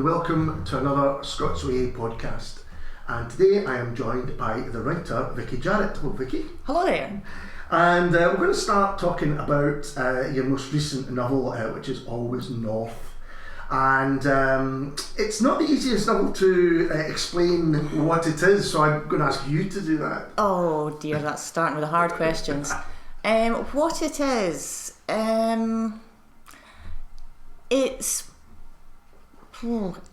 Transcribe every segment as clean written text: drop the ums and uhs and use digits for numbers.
and welcome to another Scots Whay podcast. And today I am joined by the writer Vicki Jarrett. Hello, Vicki. Hello there. And we're going to start talking about your most recent novel, which is Always North. And it's not the easiest novel to explain what it is, so I'm going to ask you to do that. Oh dear, that's starting with the hard questions. What it is,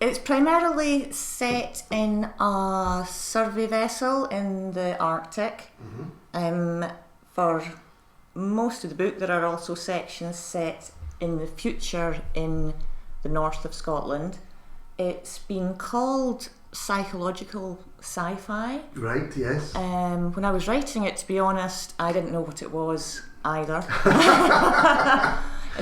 it's primarily set in a survey vessel in the Arctic. For most of the book, there are also sections set in the future in the north of Scotland. It's been called psychological sci-fi. Right, yes. When I was writing it, to be honest, I didn't know what it was either.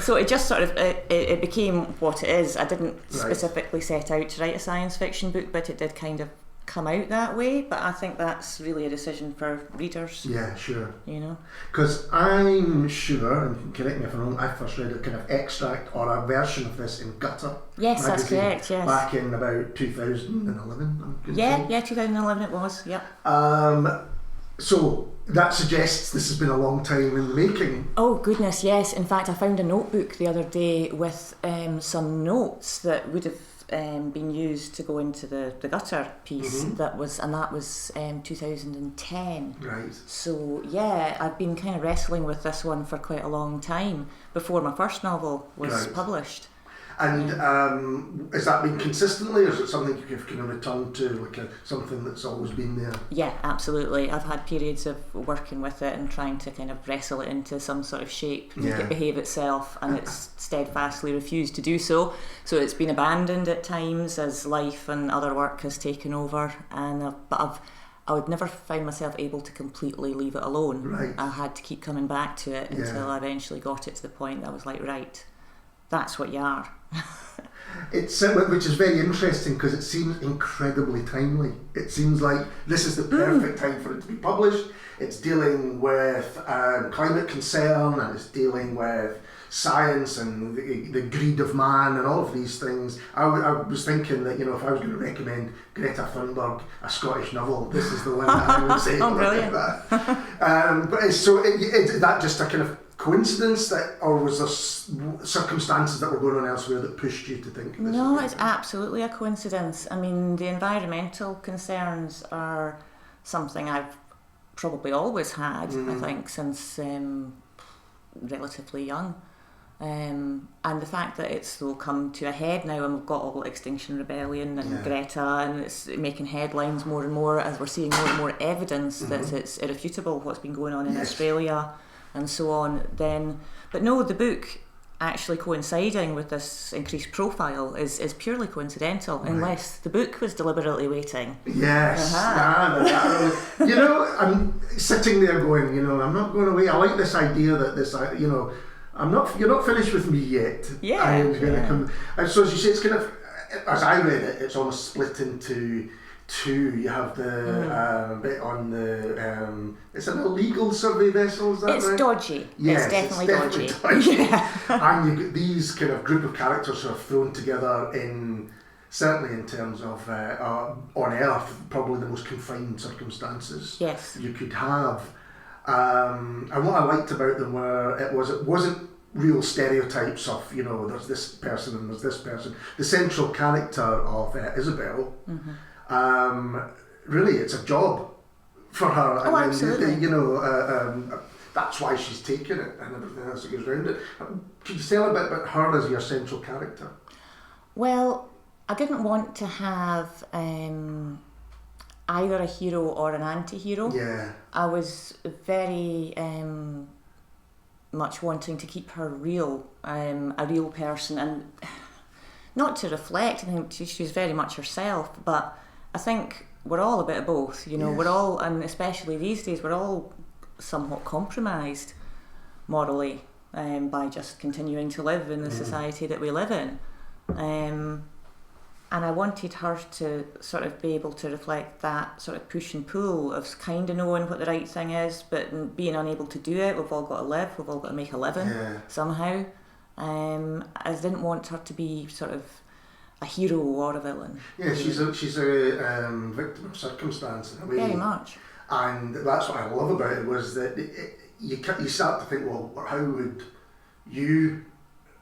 So it just sort of, it became what it is. I didn't specifically set out to write a science fiction book, but it did kind of come out that way. But I think that's really a decision for readers. Yeah, sure. You know? Because I'm sure, and correct me if I'm wrong, I first read a kind of extract or a version of this in Gutter. Yes, magazine, that's correct, yes. Back in about 2011, Yeah, 2011 it was, yep. So that suggests this has been a long time in the making. Oh goodness, yes. In fact, I found a notebook the other day with some notes that would have been used to go into the Gutter piece. That was 2010. Right. So yeah, I've been kind of wrestling with this one for quite a long time before my first novel was published. And has that been consistently, or is it something you've kind of returned to, like something that's always been there? Yeah, absolutely. I've had periods of working with it and trying to kind of wrestle it into some sort of shape, make it behave itself, and it's steadfastly refused to do so. So it's been abandoned at times as life and other work has taken over, and I would never find myself able to completely leave it alone. Right. I had to keep coming back to it until I eventually got it to the point that I was like, right, that's what you are. It's which is very interesting because it seems incredibly timely. It seems like this is the perfect time for it to be published. It's dealing with climate concern, and it's dealing with science and the greed of man and all of these things. I was thinking that, if I was going to recommend Greta Thunberg a Scottish novel, this is the one that I would say. Oh, brilliant. But is that just a kind of coincidence, or was there circumstances that were going on elsewhere that pushed you to think this? No, it's absolutely a coincidence. I mean, the environmental concerns are something I've probably always had, I think, since relatively young. And the fact that it's all come to a head now, and we've got all Extinction Rebellion and Greta, and it's making headlines more and more as we're seeing more and more evidence that it's irrefutable what's been going on in Australia and so on, but no, the book actually coinciding with this increased profile is purely coincidental, unless the book was deliberately waiting. Yes. I'm sitting there going, I'm not going away. I like this idea that this, you're not finished with me yet. Yeah. I'm going to come. And so as you say, it's kind of, as I read it, it's almost split into two. You have the bit on the it's an illegal survey vessel, is that it's right? Dodgy. Yes, it's definitely dodgy. And you get these kind of group of characters sort of thrown together certainly in terms of on Earth, probably the most confined circumstances you could have. And what I liked about them it wasn't real stereotypes of, there's this person and there's this person. The central character of Isabel, really, it's a job for her. Oh, absolutely. That's why she's taken it and everything else that goes around it. Could you tell a bit about her as your central character? Well, I didn't want to have either a hero or an anti-hero. Yeah. I was very much wanting to keep her real, a real person, and not to reflect. I think she's very much herself, but I think we're all a bit of both. We're all, and especially these days, we're all somewhat compromised morally by just continuing to live in the society that we live in. And I wanted her to sort of be able to reflect that sort of push and pull of kind of knowing what the right thing is, but being unable to do it. We've all got to live, we've all got to make a living somehow. I didn't want her to be sort of a hero or a villain. Yeah, she's a victim of circumstance in a way. Very much. And that's what I love about it, was that you start to think, well, how would you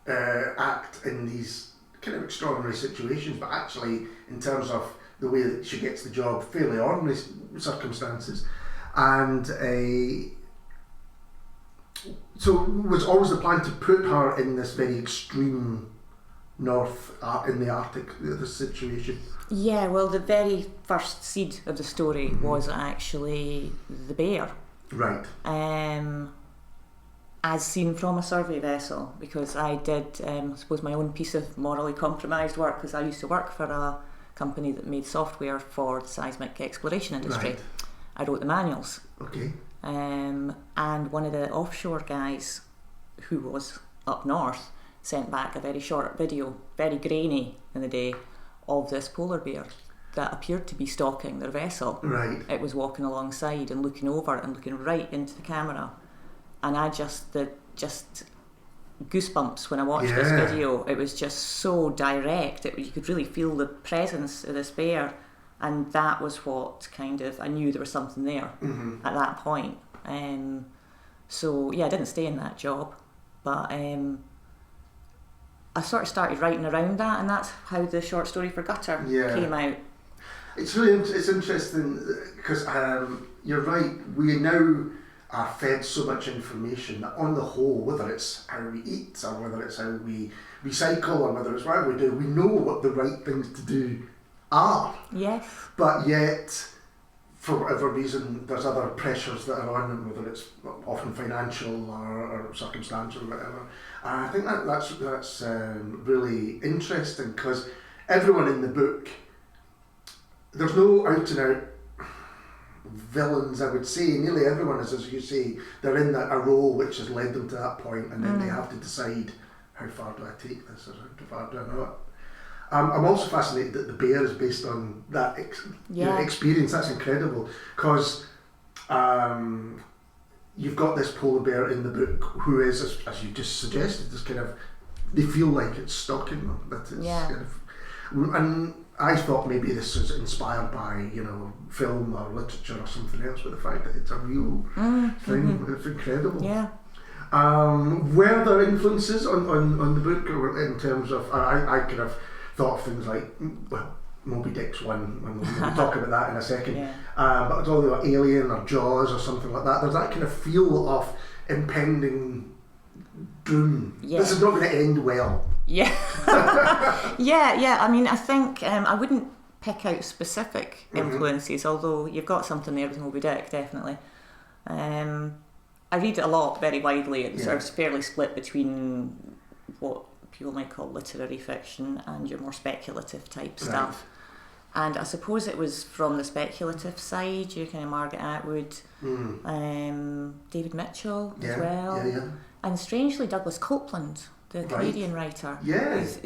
act in these kind of extraordinary situations? But actually, in terms of the way that she gets the job, fairly ordinary circumstances. And so it was always the plan to put her in this very extreme north, in the Arctic, this situation. Yeah, well, the very first seed of the story was actually the bear. Right. As seen from a survey vessel, because I did, I suppose, my own piece of morally compromised work, because I used to work for a company that made software for the seismic exploration industry. Right. I wrote the manuals. Okay. And one of the offshore guys who was up north sent back a very short video, very grainy in the day, of this polar bear that appeared to be stalking their vessel. Right. It was walking alongside and looking over and looking right into the camera. And I just goosebumps when I watched this video. It was just so direct. You could really feel the presence of this bear. And that was what kind of, I knew there was something there at that point. So yeah, I didn't stay in that job, but I sort of started writing around that, and that's how the short story for Gutter came out. It's really it's interesting because you're right. We now are fed so much information that, on the whole, whether it's how we eat or whether it's how we recycle or whether it's whatever we do, we know what the right things to do are. Yes. But yet, for whatever reason, there's other pressures that are on them, whether it's often financial or circumstantial or whatever. And I think that's really interesting, because everyone in the book, there's no out and out villains, I would say. Nearly everyone is, as you say, they're in a role which has led them to that point, and then they have to decide, how far do I take this, or how far do I not? I'm also fascinated that the bear is based on that experience. That's incredible, because you've got this polar bear in the book who is, as you just suggested, this kind of, they feel like it's stalking them. That it's kind of, and I thought maybe this was inspired by, film or literature or something else, but the fact that it's a real thing, it's incredible. Yeah. Were there influences on the book, or in terms of, I could have thought of things like, well, Moby Dick's one, and we'll talk about that in a second, but it's all like Alien or Jaws or something like that. There's that kind of feel of impending doom. Yeah. This is not going to end well. Yeah. yeah. I mean, I think I wouldn't pick out specific influences, although you've got something there with Moby Dick, definitely. I read it a lot, very widely. It's sort of fairly split between what people might call literary fiction and your more speculative type stuff. And I suppose it was from the speculative side, your kind of Margaret Atwood, David Mitchell as well. And strangely, Douglas Copeland, the Canadian writer.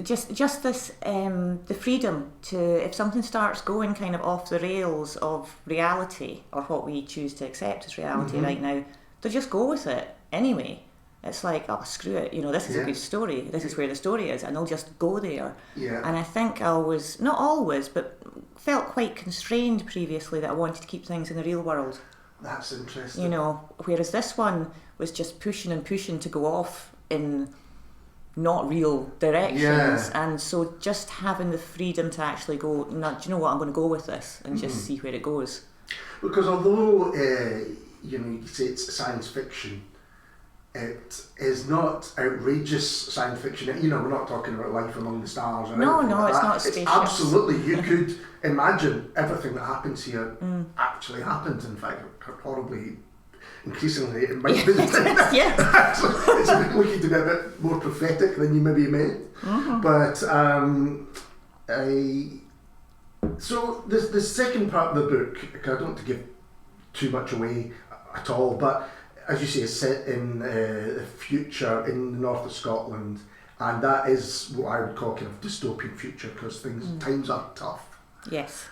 Just this, the freedom to, if something starts going kind of off the rails of reality, or what we choose to accept as reality right now, to just go with it anyway. It's like, oh, screw it, this is a good story, this is where the story is, and they'll just go there. And I think I was, not always, but felt quite constrained previously that I wanted to keep things in the real world. That's interesting. Whereas this one was just pushing to go off in not real directions, and so just having the freedom to actually go, no, do you know what, I'm going to go with this and just see where it goes. Because although, you say it's science fiction, it is not outrageous science fiction. We're not talking about life among the stars. Or no, like it's that. not spaceships. It's absolutely, you could imagine everything that happens here actually happens. In fact, horribly, increasingly, it might be. It's looking to be a bit more prophetic than you maybe meant. But so the second part of the book, I don't want to give too much away at all, but as you say, it's set in the future in the north of Scotland, and that is what I would call kind of dystopian future, because times are tough. Yes.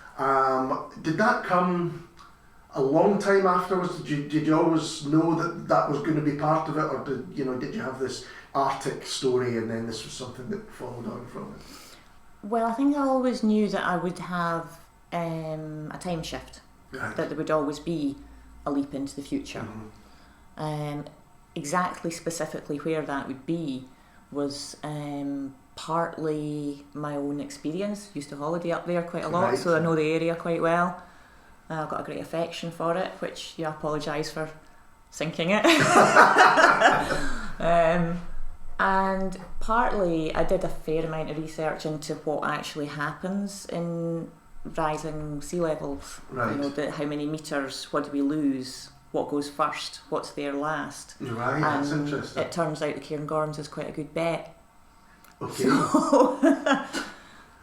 Did that come a long time afterwards? Did you always know that was going to be part of it, or did you have this Arctic story and then this was something that followed on from it? Well, I think I always knew that I would have a time shift, Right. that there would always be a leap into the future. Exactly specifically where that would be was partly my own experience. Used to holiday up there quite a lot, Right. so I know the area quite well. I've got a great affection for it, which I apologise for sinking it. And partly I did a fair amount of research into what actually happens in rising sea levels. Right. You know, how many metres, what do we lose, what goes first, what's there last. Right, that's And interesting. it turns out the Cairngorms is quite a good bet. Okay. So,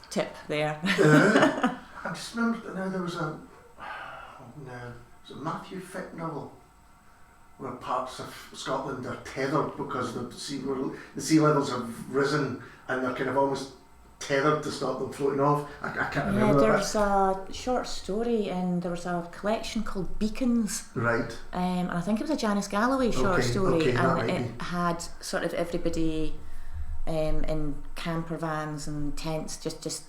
tip there. I just remember now there was a Matthew Fick novel where parts of Scotland are tethered because the sea levels have risen and they're kind of almost tethered to stop them floating off. I can't remember. There was a short story and there was a collection called Beacons. Right. And I think it was a Janice Galloway short story, and it had sort of everybody in camper vans and tents just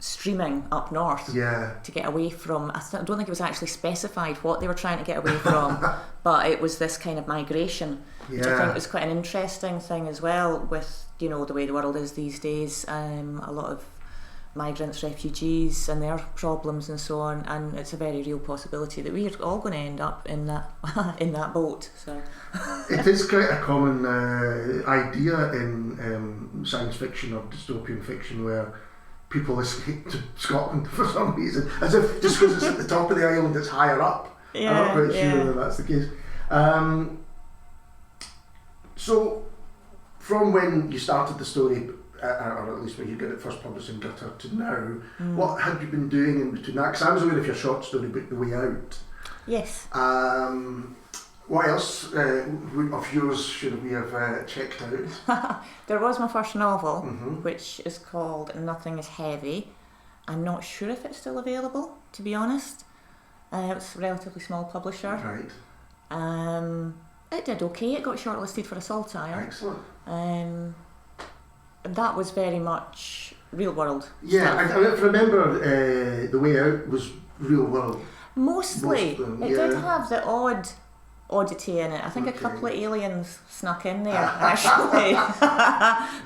streaming up north to get away from. I don't think it was actually specified what they were trying to get away from, but it was this kind of migration, which I think was quite an interesting thing as well with, you know, the way the world is these days. A lot of migrants, refugees and their problems and so on, and it's a very real possibility that we're all going to end up in that in that boat. So it is quite a common idea in science fiction or dystopian fiction where people escape to Scotland for some reason, as if just because it's at the top of the island it's higher up. I'm not quite sure that that's the case. So from when you started the story, or at least when you got it first published in Gutter to now, what had you been doing in between that? Because I was aware of your short story book, The Way Out. Yes. What else of yours should we have checked out? There was my first novel, which is called Nothing is Heavy. I'm not sure if it's still available, to be honest. It's a relatively small publisher. Right. It did okay. It got shortlisted for a Saltire. Excellent. That was very much real world. Yeah, stuff. I remember The Way Out was real world. Mostly. Most of them, it did have the oddity in it. I think a couple of aliens snuck in there, actually.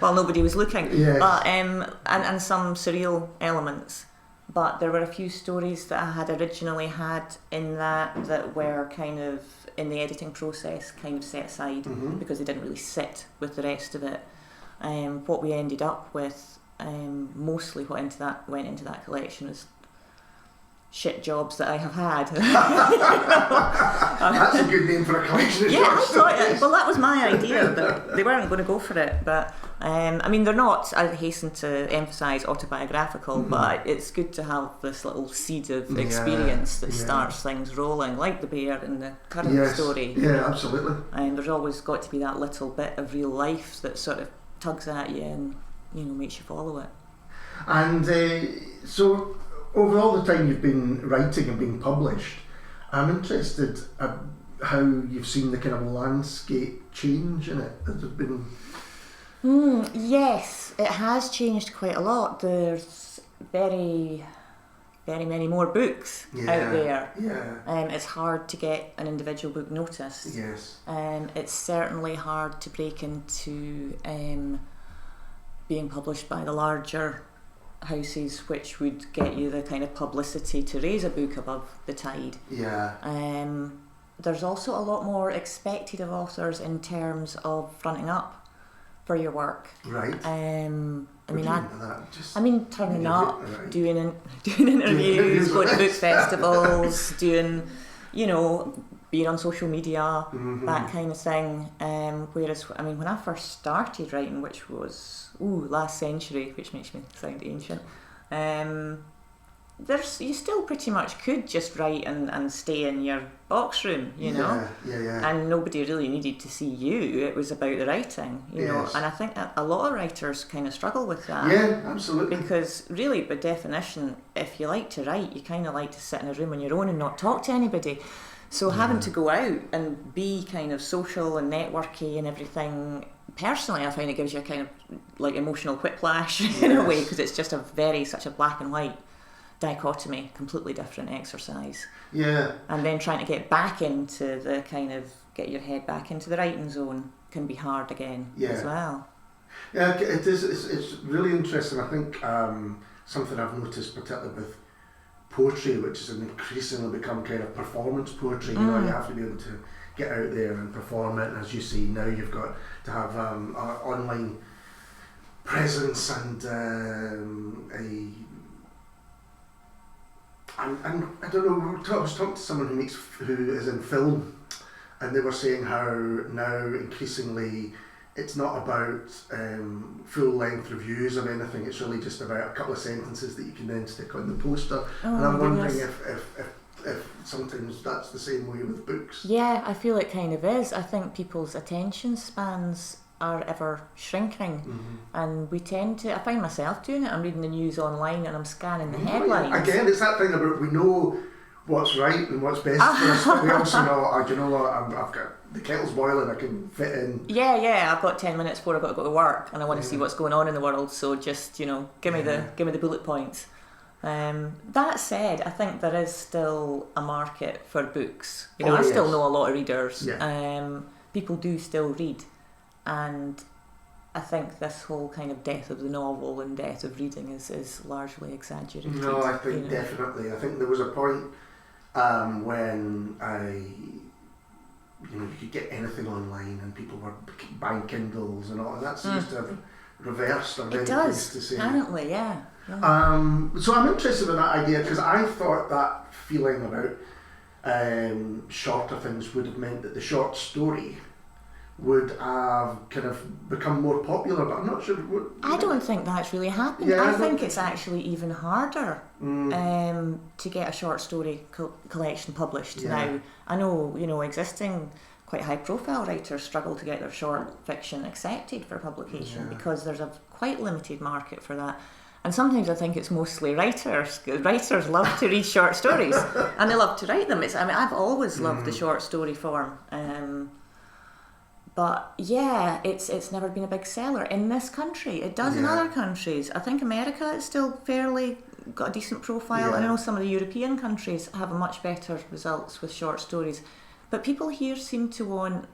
Well, nobody was looking. Yes. But and some surreal elements. But there were a few stories that I had originally had in that were kind of in the editing process kind of set aside because they didn't really sit with the rest of it. What we ended up with, mostly what went into that collection was shit jobs that I have had. That's a good name for a collection of short stories. Well, that was my idea, but they weren't going to go for it. But I mean, they're not, I hasten to emphasise, autobiographical, but it's good to have this little seed of experience that starts things rolling, like the bear in the current story. Yeah, absolutely. And there's always got to be that little bit of real life that sort of tugs at you and, you know, makes you follow it. And so over all the time you've been writing and being published, I'm interested how you've seen the kind of landscape change in it. Has there been... Yes, it has changed quite a lot. There's very, very many more books out there. Yeah. It's hard to get an individual book noticed. Yes. It's certainly hard to break into being published by the larger houses, which would get you the kind of publicity to raise a book above the tide. Yeah. There's also a lot more expected of authors in terms of fronting up for your work. Right. I mean, turning up, right. doing interviews, going to book festivals, doing, you know, being on social media, that kind of thing. Whereas, I mean, when I first started writing, which was last century, which makes me sound ancient, you still pretty much could just write and stay in your box room, you know, and nobody really needed to see you. It was about the writing, you know, and I think a lot of writers kind of struggle with that. Yeah, absolutely. Because really, by definition, if you like to write, you kind of like to sit in a room on your own and not talk to anybody. So having to go out and be kind of social and networky and everything personally, I find it gives you a kind of like emotional whiplash in a way, because it's just such a black and white dichotomy, completely different exercise. Yeah. And then trying to get back into the kind of, get your head back into the writing zone can be hard again as well. Yeah, it is. It's really interesting. I think something I've noticed, particularly with poetry, which has increasingly become kind of performance poetry. You know, you have to be able to get out there and perform it. And as you see now, you've got to have an online presence and and I don't know. I was talking to someone who is in film, and they were saying how now increasingly it's not about full-length reviews of anything. It's really just about a couple of sentences that you can then stick on the poster. And I'm wondering if sometimes that's the same way with books. Yeah, I feel it kind of is. I think people's attention spans are ever shrinking, and we tend to, I find myself doing it, I'm reading the news online and I'm scanning the headlines. Again, it's that thing about we know what's right and what's best for us, but we also know, do you know what, I've got, the kettle's boiling, I can fit in. Yeah, I've got 10 minutes before I've got to go to work and I want to see what's going on in the world, so just, give me the bullet points. That said, I think there is still a market for books. I still know a lot of readers. People do still read, and I think this whole kind of death of the novel and death of reading is largely exaggerated. No, I think definitely. I think there was a point when you could get anything online and people were buying Kindles and all, and that seems to have reversed. It does, apparently, yeah. So I'm interested in that idea, because I thought that feeling about shorter things would have meant that the short story would have kind of become more popular, but I'm not sure. I don't think that's really happened. I think it's actually even harder to get a short story collection published now. I know, existing quite high profile writers struggle to get their short fiction accepted for publication because there's a quite limited market for that. And sometimes I think it's mostly writers. Writers love to read short stories and they love to write them. I've always loved the short story form. But yeah, it's never been a big seller in this country. It does in other countries. I think America is still fairly got a decent profile. I know some of the European countries have much better results with short stories. But people here seem to want,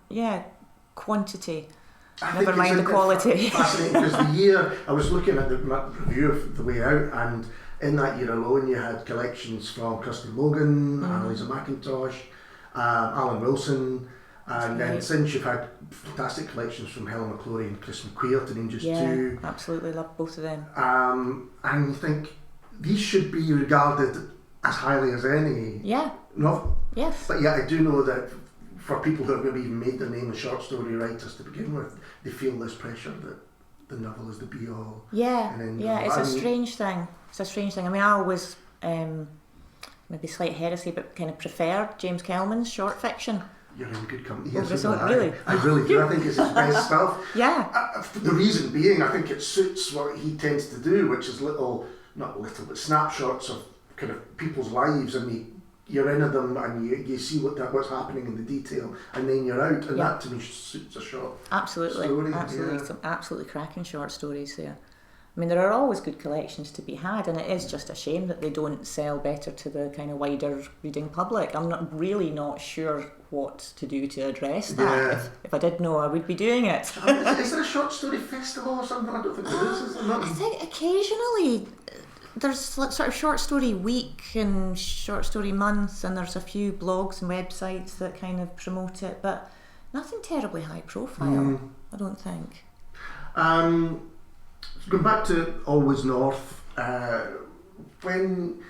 quantity. Never mind the quality. Fascinating, because the year I was looking at the review of The Way Out, and in that year alone you had collections from Kirsten Logan, Annalisa McIntosh, Alan Wilson, and then since you've had fantastic collections from Helen McClory and Chris McQueer, to name just two. Absolutely love both of them. And you think these should be regarded as highly as any novel. Yes. But I do know that for people who have maybe even made their name as short story writers to begin with, they feel this pressure that the novel is the be all. It's a strange thing. I always, maybe slight heresy, but kind of prefer James Kelman's short fiction. You're in good company. Yes, really? I really do. I think it's his best stuff. Yeah. The reason being, I think it suits what he tends to do, which is but snapshots of kind of people's lives, and you're into them and you see what's happening in the detail, and then you're out, and that to me suits a short story. Some absolutely cracking short stories there. I mean, there are always good collections to be had, and it is just a shame that they don't sell better to the kind of wider reading public. I'm not sure what to do to address that. If I did know, I would be doing it. Is there a short story festival or something? I don't think there is there not? I think occasionally there's sort of short story week and short story month, and there's a few blogs and websites that kind of promote it, but nothing terribly high profile, I don't think. Going back to Always North, when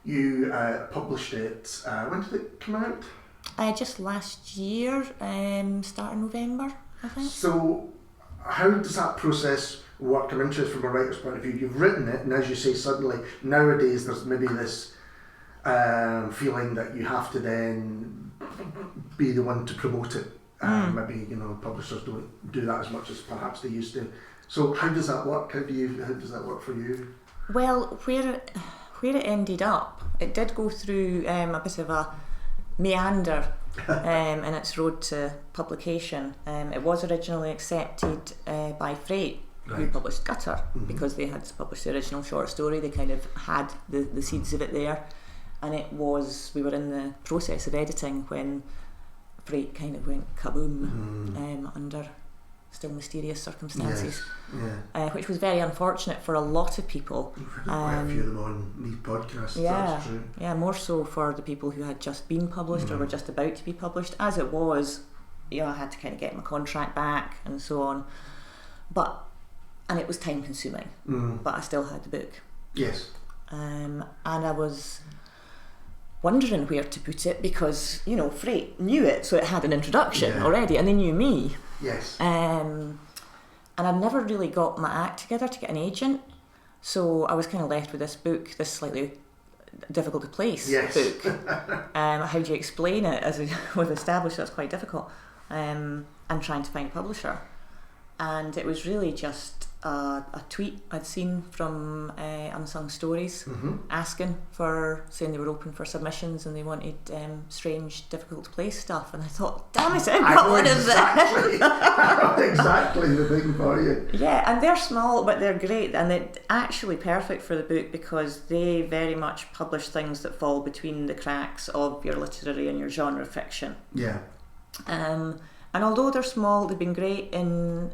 you published it, when did it come out? Just last year, start of November, I think. So how does that process work? I'm interested from a writer's point of view. You've written it, and as you say, suddenly nowadays there's maybe this feeling that you have to then be the one to promote it. Maybe publishers don't do that as much as perhaps they used to. So how does that work? How does that work for you? Well, where it ended up, it did go through a bit of a meander in its road to publication. It was originally accepted by Freight, who published Gutter, because they had published the original short story. They kind of had the seeds of it there, and we were in the process of editing when Freight kind of went kaboom under still mysterious circumstances, which was very unfortunate for a lot of people. We've had quite a few of them on these podcasts, that's true. Yeah, more so for the people who had just been published or were just about to be published. As it was, I had to kind of get my contract back and so on. And it was time consuming, but I still had the book. Yes. And I was wondering where to put it because, Freight knew it, so it had an introduction already, and they knew me. Yes. And I'd never really got my act together to get an agent, so I was kind of left with this book, this slightly difficult to place book. How do you explain it? As we've established, that's quite difficult. And trying to find a publisher. And it was really just a tweet I'd seen from Unsung Stories asking saying they were open for submissions and they wanted strange, difficult to place stuff. And I thought, damn it, I've got one of them. Exactly the thing for you. Yeah, and they're small, but they're great. And they're actually perfect for the book because they very much publish things that fall between the cracks of your literary and your genre fiction. Yeah. And although they're small, they've been great in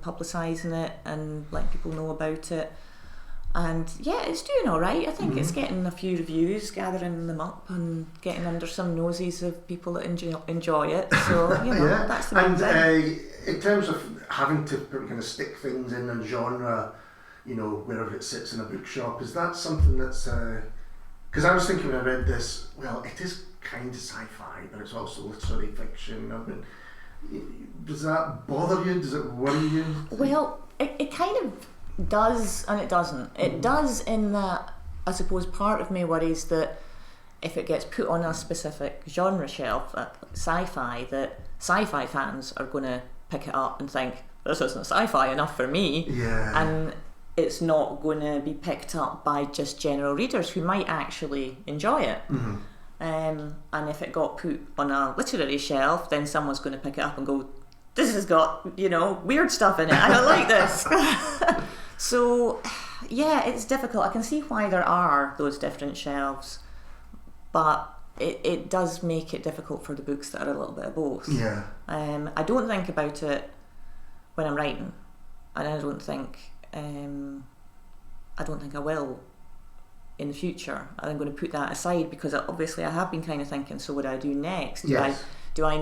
publicising it and letting people know about it. And yeah, it's doing all right. I think it's getting a few reviews, gathering them up and getting under some noses of people that enjoy it. So, that's the main thing. In terms of having to kind of stick things in a genre, wherever it sits in a bookshop, is that something that's... Because I was thinking when I read this, well, it is kind of sci-fi, but it's also literary fiction. Does that bother you? Does it worry you? Well, it kind of does and it doesn't. It does in that, I suppose, part of me worries that if it gets put on a specific genre shelf, sci-fi, that sci-fi fans are going to pick it up and think, this isn't sci-fi enough for me. Yeah. And it's not going to be picked up by just general readers who might actually enjoy it. And if it got put on a literary shelf, then someone's going to pick it up and go, this has got, weird stuff in it. I don't like this. So, yeah, it's difficult. I can see why there are those different shelves, but it does make it difficult for the books that are a little bit of both. Yeah. I don't think about it when I'm writing, and I don't think I will in the future. I'm going to put that aside because obviously I have been kind of thinking, so what do I do next? Am I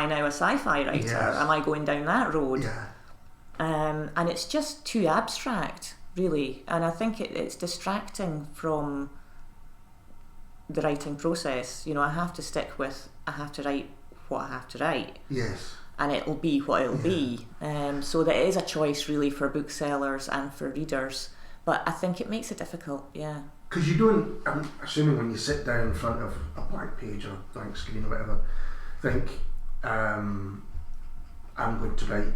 now a sci-fi writer? Yes. Am I going down that road? Yeah. And it's just too abstract, really, and I think it's distracting from the writing process. I have to write what I have to write. Yes. And it'll be what it'll be. So that it is a choice really for booksellers and for readers. But I think it makes it difficult, yeah. Because you don't, I'm assuming when you sit down in front of a blank page or a blank screen or whatever, think, I'm going to write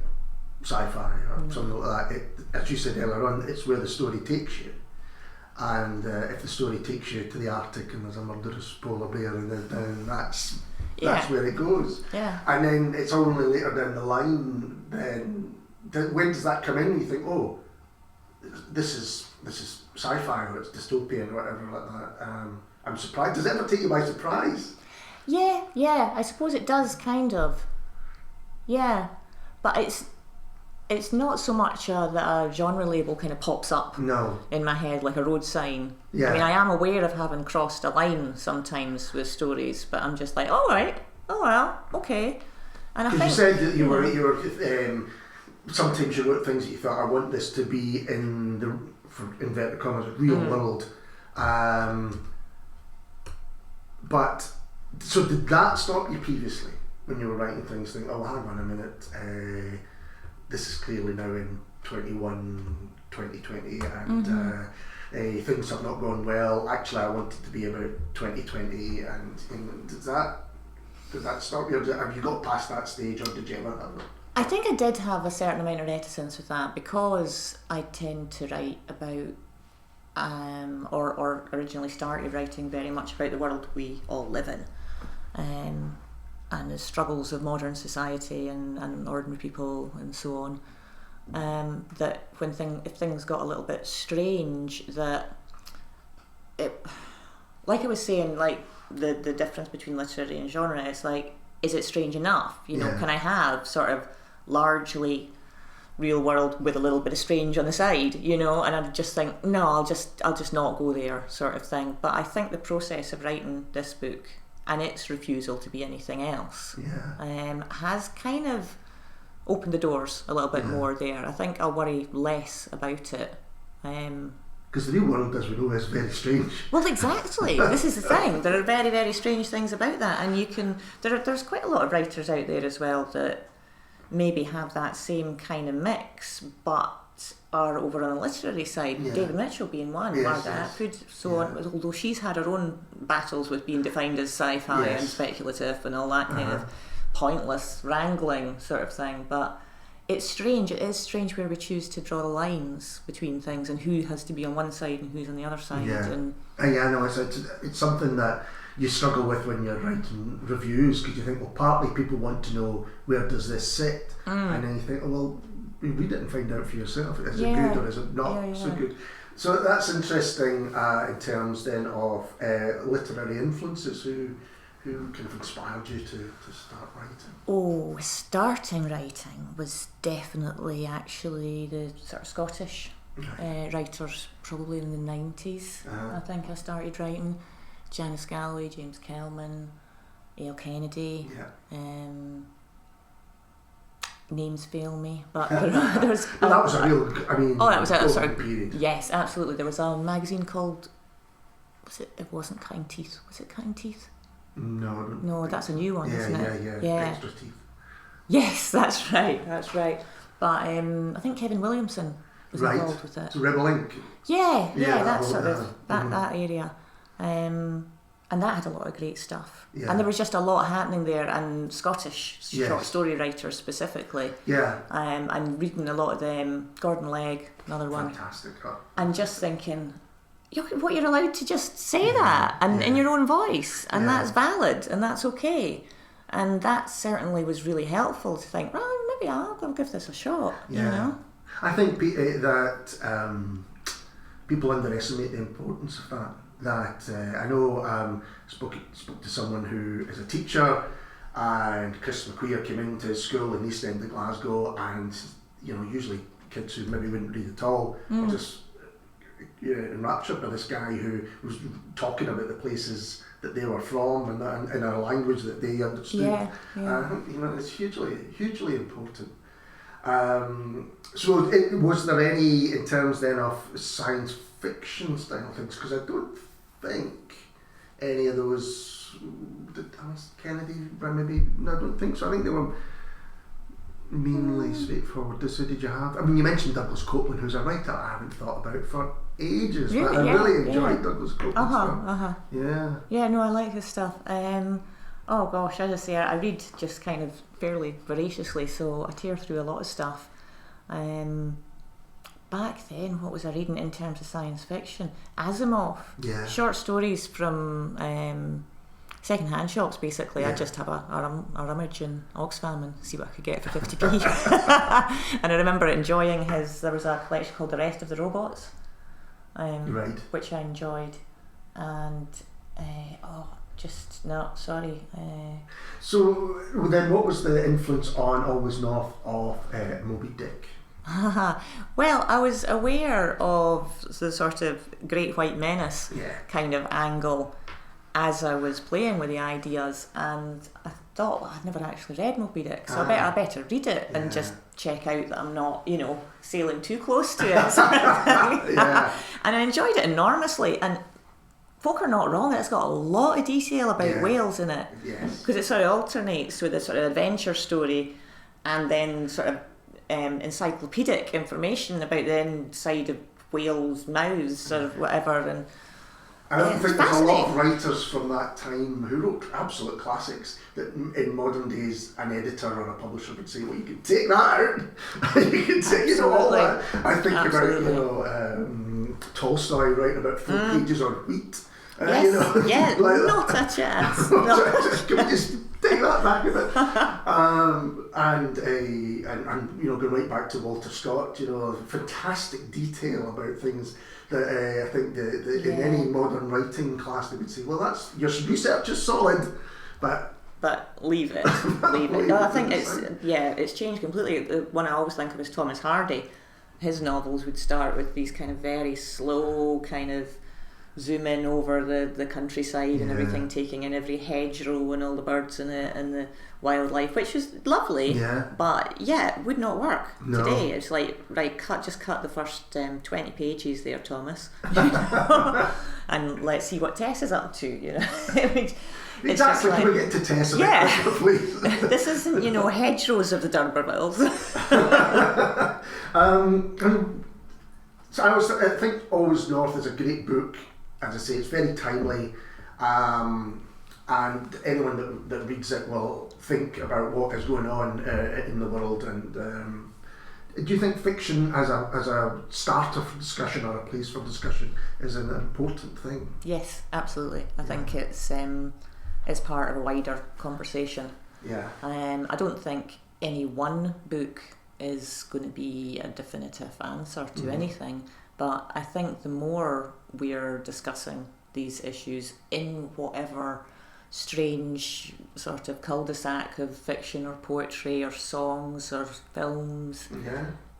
sci-fi or something like that. As you said earlier on, it's where the story takes you. And if the story takes you to the Arctic and there's a murderous polar bear in there down, that's where it goes. Yeah. And then it's only later down the line, then when does that come in and you think, oh, this is sci-fi or it's dystopian or whatever like that. I'm surprised. Does it ever take you by surprise? Yeah, I suppose it does kind of. Yeah, but it's not so much that a genre label kind of pops up in my head like a road sign. Yeah. I mean, I am aware of having crossed a line sometimes with stories, but I'm just like, all right, oh well, okay. And I think you said that you were sometimes you wrote things that you thought, I want this to be in the, for inverted commas, real world. But so did that stop you previously when you were writing things? Think, oh, hang on a minute. This is clearly now in 2020 and things have not gone well. Actually, I want it to be about 2020. And did that stop you? Have you got past that stage, or did you ever have it? I think I did have a certain amount of reticence with that because I tend to write about, or originally started writing very much about the world we all live in. and the struggles of modern society and ordinary people and so on. That if things got a little bit strange, that it, like I was saying, like the difference between literary and genre, it's like, is it strange enough? You know, can I have sort of largely real world with a little bit of strange on the side, you know? And I just think, no, I'll just not go there, sort of thing. But I think the process of writing this book and its refusal to be anything else has kind of opened the doors a little bit more there. I think I'll worry less about it. Because the real world, as we know, is very strange. Well, exactly. This is the thing. There are very, very strange things about that, and there's quite a lot of writers out there as well that maybe have that same kind of mix, but are over on the literary side. David Mitchell being one, Margaret Atwood, so on. Although she's had her own battles with being defined as sci-fi and speculative and all that kind of pointless wrangling sort of thing, but it's strange. It is strange where we choose to draw the lines between things and who has to be on one side and who's on the other side. No, it's something that you struggle with when you're writing reviews, because you think, well, partly people want to know where does this sit, and then you think, oh, well, read it and find out for yourself. Is it good or is it not so good? So that's interesting in terms then of literary influences. Who kind of inspired you to start writing? Oh, starting writing was definitely actually the sort of Scottish writers, probably in the 90s. I think I started writing. Janice Galloway, James Kelman, A.L. Kennedy. Names fail me, but there's. Well, that was a real. I mean, that was a sort of period. Yes, absolutely. There was a magazine called. It wasn't Cutting Teeth. Was it Cutting Teeth? No, that's a new one, isn't it? Yeah. Extra Teeth. Yes, that's right. But I think Kevin Williamson was involved with it. So Rebel Ink. Yeah, that sort of that area. And that had a lot of great stuff. And there was just a lot happening there, and Scottish short story writers specifically. I'm reading a lot of them. Gordon Legg, another one. Fantastic. And just thinking, you're allowed to just say that and in your own voice, and that's valid and that's okay. And that certainly was really helpful to think, well, maybe I'll give this a shot. You know? I think that people underestimate the importance of that. I know spoke to someone who is a teacher, and Chris McQueer came into his school in East End of Glasgow, and usually kids who maybe wouldn't read at all were just enraptured by this guy who was talking about the places that they were from and in a language that they understood. I think it's hugely important. So was there any, in terms then of science fiction style things, because I don't think any of those did Kennedy maybe, no, I don't think so. I think they were mainly straightforward. So did you have, I mean, you mentioned Douglas Copeland, who's a writer I haven't thought about for ages, but I really enjoyed Douglas Copeland's stuff. No, I like his stuff. Oh gosh, as I say, I read just kind of fairly voraciously, so I tear through a lot of stuff. Back then, what was I reading in terms of science fiction? Asimov, short stories from second-hand shops, basically. I'd just have a rummage in Oxfam and see what I could get for 50p. And I remember enjoying there was a collection called The Rest of the Robots, which I enjoyed. And, So then what was the influence on Always North of Moby Dick? Well, I was aware of the sort of Great White Menace kind of angle as I was playing with the ideas, and I thought, well, I'd never actually read Moby Dick, so I better read it and just check out that I'm not, sailing too close to it. Sort of thing. And I enjoyed it enormously, and folk are not wrong, it's got a lot of detail about whales in it, because it sort of alternates with a sort of adventure story and then sort of encyclopedic information about the inside of whales' mouths or whatever. And I don't think there's a lot of writers from that time who wrote absolute classics that in modern days an editor or a publisher would say, well, you can take that out. You can take all that. I think about Tolstoy writing about 4 pages on wheat. Yes, you know, yeah, like not a chance. Can we just take that back a bit? And you know, going right back to Walter Scott, you know, fantastic detail about things that I think in any modern writing class they would say, well, that's your research is solid, but leave it. No, I think it's changed completely. The one I always think of is Thomas Hardy. His novels would start with these kind of very slow kind of zoom in over the countryside and everything, taking in every hedgerow and all the birds and the wildlife, which is lovely. Yeah. But it would not work today. It's like, right, just cut the first 20 pages there, Thomas, and let's see what Tess is up to. You know. Exactly, can we get to Tess a bit, please? This isn't, hedgerows of the D'Urbervilles. So I think Always North is a great book. As I say, it's very timely, and anyone that reads it will think about what is going on in the world. And do you think fiction as a starter for discussion or a place for discussion is an important thing? Yes, absolutely. I think it's part of a wider conversation. Yeah. I don't think any one book is going to be a definitive answer to anything, but I think the more we're discussing these issues in whatever strange sort of cul-de-sac of fiction or poetry or songs or films,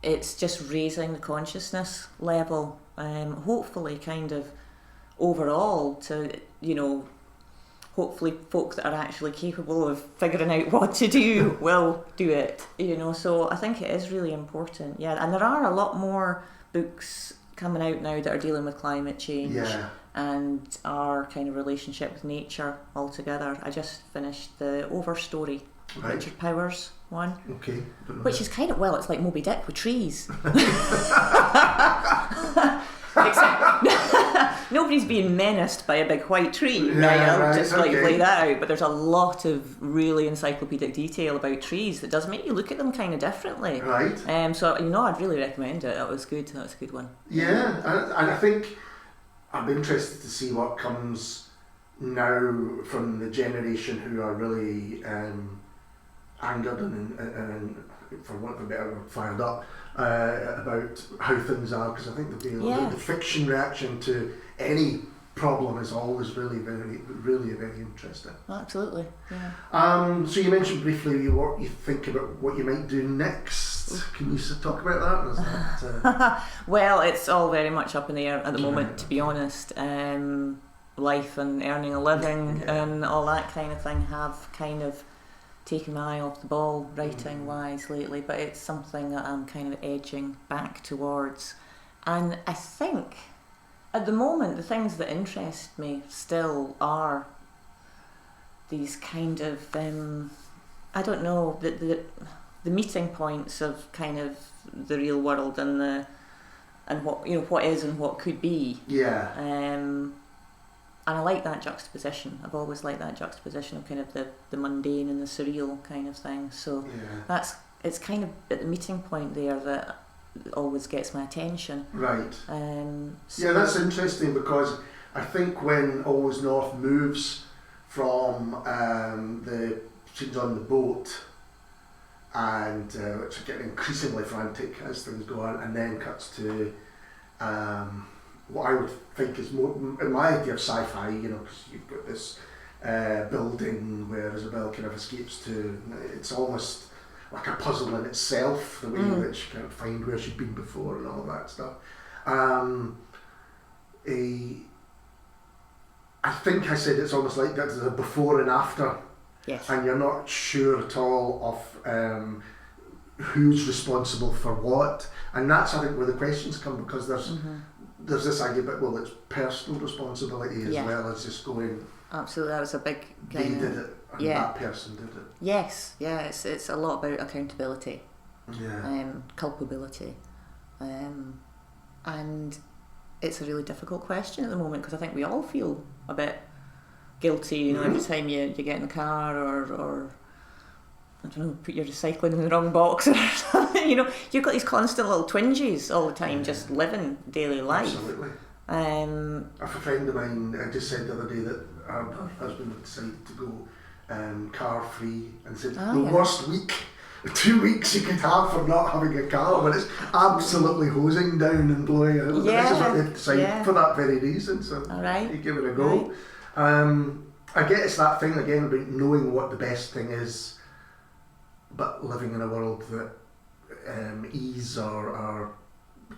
it's just raising the consciousness level, hopefully kind of overall to, hopefully folk that are actually capable of figuring out what to do will do it, so I think it is really important. And there are a lot more books coming out now that are dealing with climate change and our kind of relationship with nature altogether. I just finished the Overstory, Richard Powers one, which is kind of, it's like Moby Dick with trees. Except nobody's being menaced by a big white tree. I'll just lay that out. But there's a lot of really encyclopedic detail about trees that does make you look at them kind of differently. Right. So I'd really recommend it. That was good. That was a good one. Yeah, and I think I'm interested to see what comes now from the generation who are really angered and for want of a better word, fired up about how things are, because I think the fiction reaction to any problem is always really very interesting. Absolutely, yeah. So you mentioned briefly what you think about what you might do next. Can you talk about that? Is that well, it's all very much up in the air at the moment, to be honest. Life and earning a living and all that kind of thing have kind of taken my eye off the ball writing wise lately, but it's something that I'm kind of edging back towards. And I think at the moment the things that interest me still are these kind of I don't know, the meeting points of kind of the real world and what what is and what could be. And I like that juxtaposition. I've always liked that juxtaposition of kind of the mundane and the surreal kind of thing. So it's kind of at the meeting point there that always gets my attention. Right. That's interesting, because I think when Always North moves from the scenes on the boat and which are getting increasingly frantic as things go on, and then cuts to what I would think is more, in my idea of sci-fi, because you've got this building where Isabel kind of escapes to, it's almost like a puzzle in itself, the way in which you can't find where she'd been before and all that stuff. I think I said it's almost like there's a before and after, and you're not sure at all of who's responsible for what, and that's I think where the questions come, because there's this idea about, it's personal responsibility as well as just going, absolutely, that was a big they did it and that person did it. It's a lot about accountability, culpability, and it's a really difficult question at the moment, because I think we all feel a bit guilty, every time you get in the car or I don't know, put your recycling in the wrong box or something, you've got these constant little twinges all the time, just living daily life. Absolutely. A friend of mine just said the other day that her husband had decided to go car free, and said the worst week, 2 weeks you could have for not having a car, when it's absolutely hosing down and blowing out. This is what they've decided for that very reason, so you give it a go. I guess it's that thing again about knowing what the best thing is, but living in a world that ease or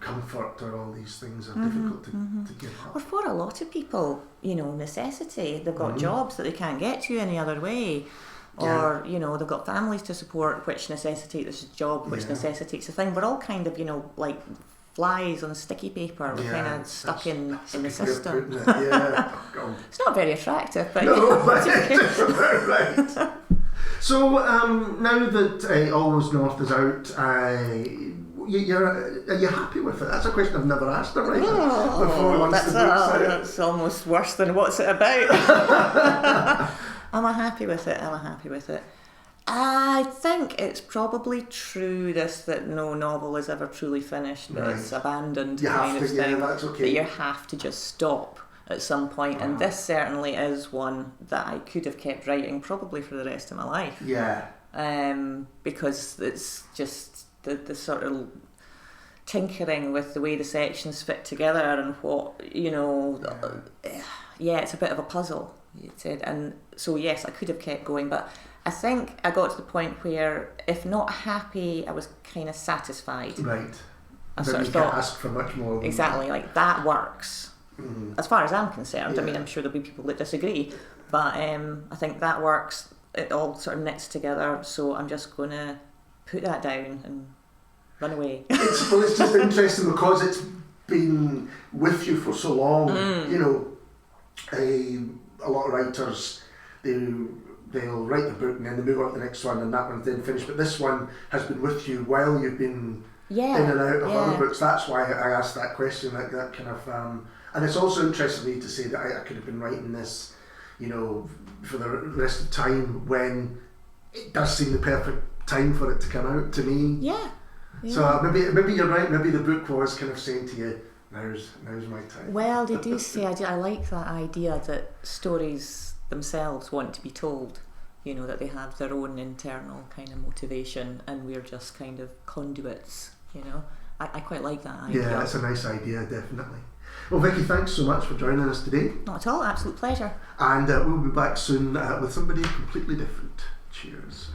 comfort or all these things are difficult to give up. Or for a lot of people, necessity. They've got jobs that they can't get to any other way. Or, they've got families to support, which necessitates a job, which necessitates a thing. We're all kind of, like flies on sticky paper. We're kind of stuck in the system. It's not very attractive, but no, but it's about right. So now that Always North is out, are you happy with it? That's a question I've never asked her before. That's almost worse than what's it about. Am I happy with it? I think it's probably true that no novel is ever truly finished, but it's abandoned kind of thing. That's okay. That you have to just stop at some point, and this certainly is one that I could have kept writing probably for the rest of my life. Yeah. Because it's just the sort of tinkering with the way the sections fit together and what, it's a bit of a puzzle, you said. And so yes, I could have kept going, but I think I got to the point where, if not happy, I was kind of satisfied. Right. I but sort you of can't thought, ask for much more than exactly, like that works. As far as I'm concerned. I mean, I'm sure there'll be people that disagree, but I think that works. It all sort of knits together, so I'm just going to put that down and run away. It's just interesting because it's been with you for so long. A lot of writers, they'll write the book and then they move on to the next one, and that one's then finished, but this one has been with you while you've been in and out of other books. That's why I asked that question, like that kind of and it's also interesting to me to say that I could have been writing this for the rest of the time, when it does seem the perfect time for it to come out to me. So maybe you're right. Maybe the book was kind of saying to you, now's my time. Well, they do say, I like that idea that stories themselves want to be told, that they have their own internal kind of motivation and we're just kind of conduits, I quite like that idea. Yeah, that's a nice idea, definitely. Well, Vicki, thanks so much for joining us today. Not at all, absolute pleasure. And we'll be back soon with somebody completely different. Cheers.